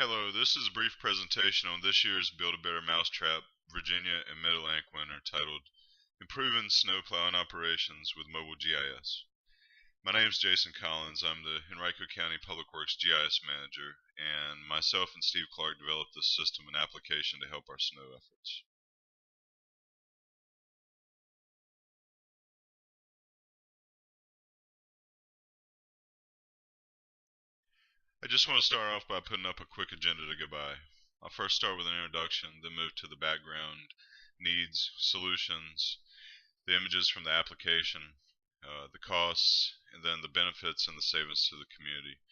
Hello, this is a brief presentation on this year's Build-A-Better Mousetrap Virginia and Mid-Atlantic winter titled Improving Snow Plowing Operations with Mobile GIS. My name is Jason Collins. I'm the Henrico County Public Works GIS Manager, and myself and Steve Clark developed this system and application to help our snow efforts. I just want to start off by putting up a quick agenda to go by. I'll first start with an introduction, then move to the background, needs, solutions, the images from the application, the costs, and then the benefits and the savings to the community.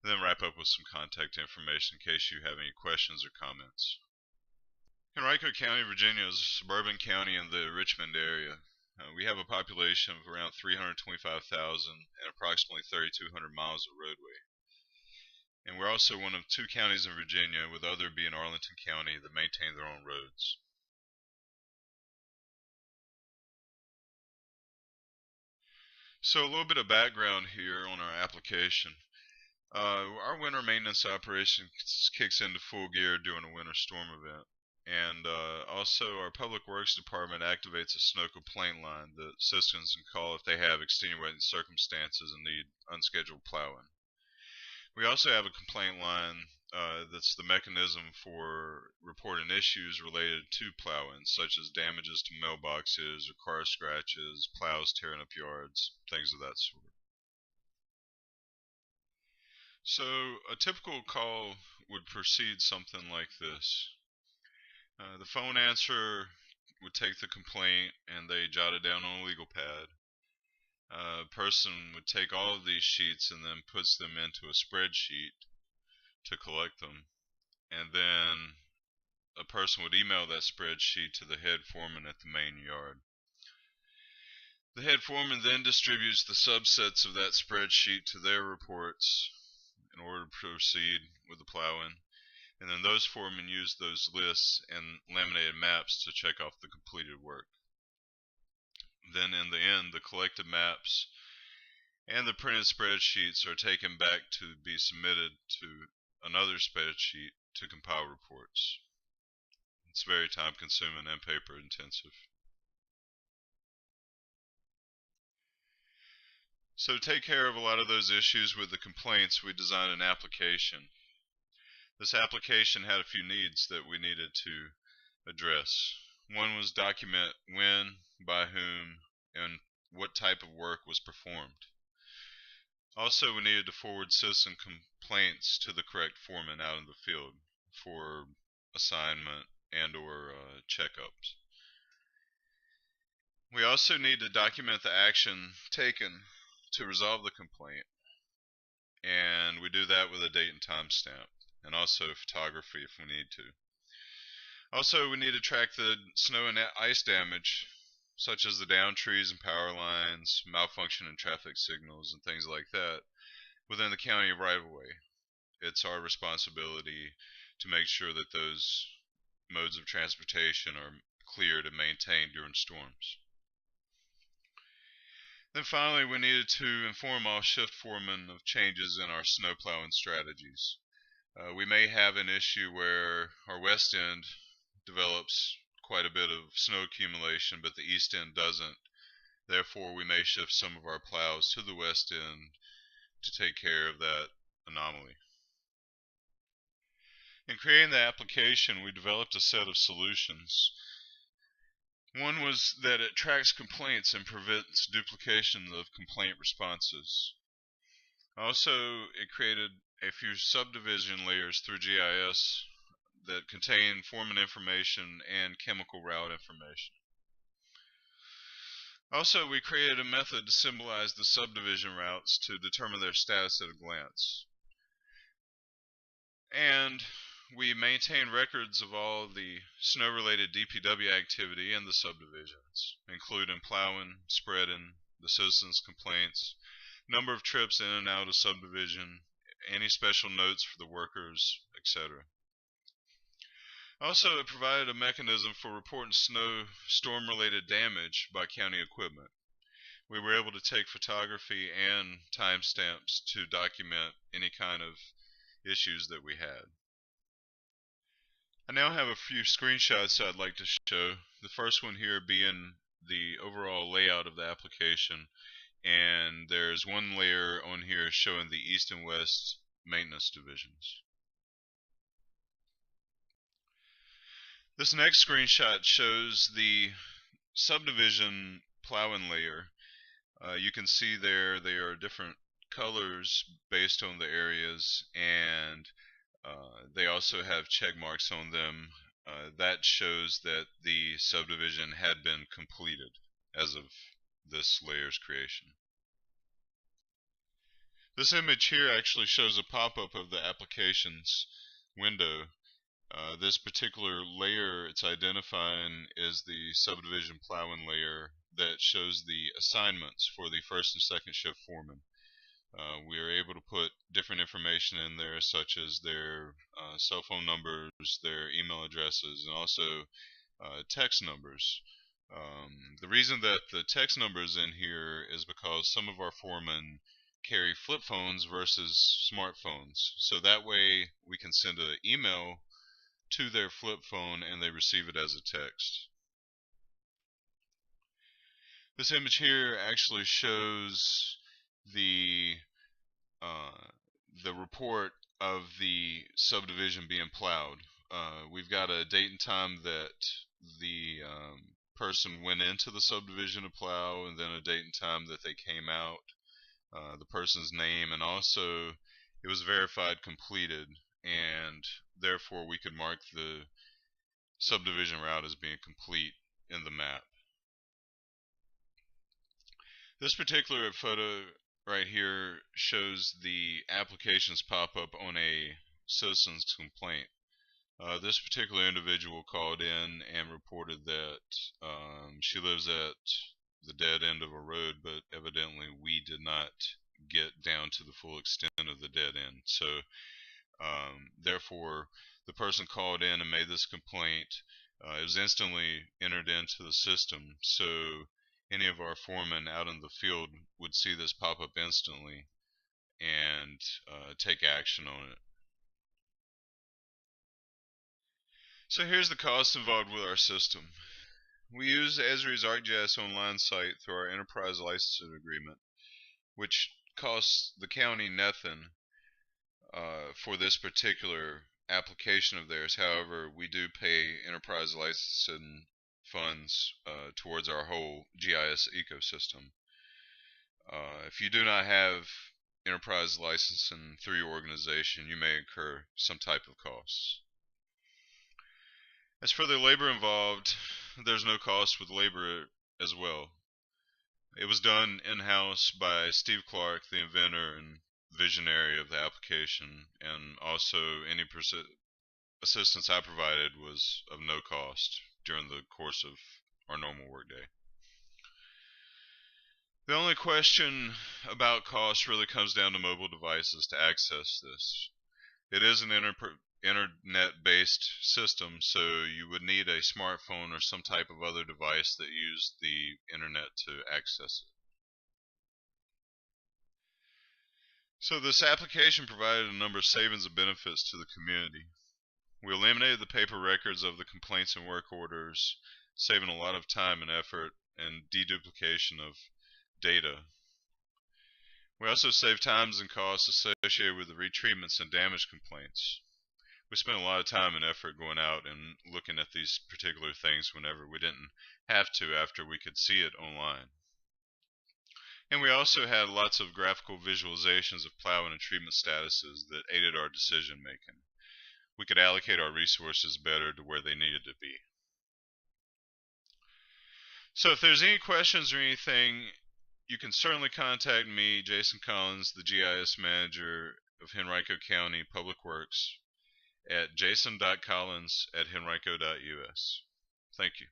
And then wrap up with some contact information in case you have any questions or comments. Henrico County, Virginia is a suburban county in the Richmond area. We have a population of around 325,000 and approximately 3,200 miles of roadway. And we're also one of two counties in Virginia, with the other being Arlington County, that maintain their own roads. So a little bit of background here on our application. Our winter maintenance operation kicks into full gear during a winter storm event. And also our Public Works Department activates a snow complaint line that citizens can call if they have extenuating circumstances and need unscheduled plowing. We also have a complaint line that's the mechanism for reporting issues related to plowing, such as damages to mailboxes or car scratches, plows tearing up yards, things of that sort. So a typical call would proceed something like this. The phone answer would take the complaint and they jot it down on a legal pad. A person would take all of these sheets and then puts them into a spreadsheet to collect them, and then a person would email that spreadsheet to the head foreman at the main yard. The head foreman then distributes the subsets of that spreadsheet to their reports in order to proceed with the plowing, and then those foremen use those lists and laminated maps to check off the completed work. Then in the end, the collected maps and the printed spreadsheets are taken back to be submitted to another spreadsheet to compile reports. It's very time consuming and paper intensive. So to take care of a lot of those issues with the complaints, we designed an application. This application had a few needs that we needed to address. One was document when, by whom, and what type of work was performed. Also, we needed to forward citizen complaints to the correct foreman out in the field for assignment and or checkups. We also need to document the action taken to resolve the complaint, and we do that with a date and time stamp, and also photography if we need to. Also, we need to track the snow and ice damage, such as the downed trees and power lines, malfunctioning traffic signals, and things like that, within the county right-of-way. It's our responsibility to make sure that those modes of transportation are cleared and maintained during storms. Then finally, we needed to inform all shift foremen of changes in our snow plowing strategies. We may have an issue where our west end develops quite a bit of snow accumulation, but the east end doesn't. Therefore, we may shift some of our plows to the west end to take care of that anomaly. In creating the application, we developed a set of solutions. One was that it tracks complaints and prevents duplication of complaint responses. Also, it created a few subdivision layers through GIS that contain foreman information and chemical route information. Also, we created a method to symbolize the subdivision routes to determine their status at a glance. And we maintain records of all of the snow-related DPW activity in the subdivisions, including plowing, spreading, the citizens' complaints, number of trips in and out of subdivision, any special notes for the workers, etc. Also, it provided a mechanism for reporting snow storm-related damage by county equipment. We were able to take photography and timestamps to document any kind of issues that we had. I now have a few screenshots I'd like to show. The first one here being the overall layout of the application, and there's one layer on here showing the east and west maintenance divisions. This next screenshot shows the subdivision plowing layer. You can see there they are different colors based on the areas, and they also have check marks on them. That shows that the subdivision had been completed as of this layer's creation. This image here actually shows a pop-up of the applications window. This particular layer it's identifying is the subdivision plowing layer that shows the assignments for the first and second shift foreman. We are able to put different information in there, such as their cell phone numbers, their email addresses, and also text numbers. The reason that the text number is in here is because some of our foremen carry flip phones versus smartphones. So that way we can send an email to their flip phone and they receive it as a text. This image here actually shows the report of the subdivision being plowed. We've got a date and time that the person went into the subdivision to plow, and then a date and time that they came out, the person's name, and also it was verified completed, and therefore we could mark the subdivision route as being complete in the map. This particular photo right here shows the applications pop up on a citizen's complaint. This particular individual called in and reported that she lives at the dead end of a road, but evidently we did not get down to the full extent of the dead end. So therefore the person called in and made this complaint. It was instantly entered into the system, so any of our foremen out in the field would see this pop up instantly and take action on it. So here's the cost involved with our system. We use Esri's ArcGIS online site through our enterprise licensing agreement, which costs the county nothing for this particular application of theirs. However, we do pay enterprise licensing funds towards our whole GIS ecosystem. If you do not have enterprise licensing through your organization, you may incur some type of costs. As for the labor involved, there's no cost with labor as well. It was done in-house by Steve Clark, the inventor and visionary of the application, and also any assistance I provided was of no cost during the course of our normal workday. The only question about cost really comes down to mobile devices to access this. It is an internet-based system, so you would need a smartphone or some type of other device that used the internet to access it. So this application provided a number of savings and benefits to the community. We eliminated the paper records of the complaints and work orders, saving a lot of time and effort and deduplication of data. We also saved times and costs associated with the retreatments and damage complaints. We spent a lot of time and effort going out and looking at these particular things whenever we didn't have to after we could see it online. And we also had lots of graphical visualizations of plowing and treatment statuses that aided our decision making. We could allocate our resources better to where they needed to be. So if there's any questions or anything, you can certainly contact me, Jason Collins, the GIS manager of Henrico County Public Works, at jason.collins@henrico.us. Thank you.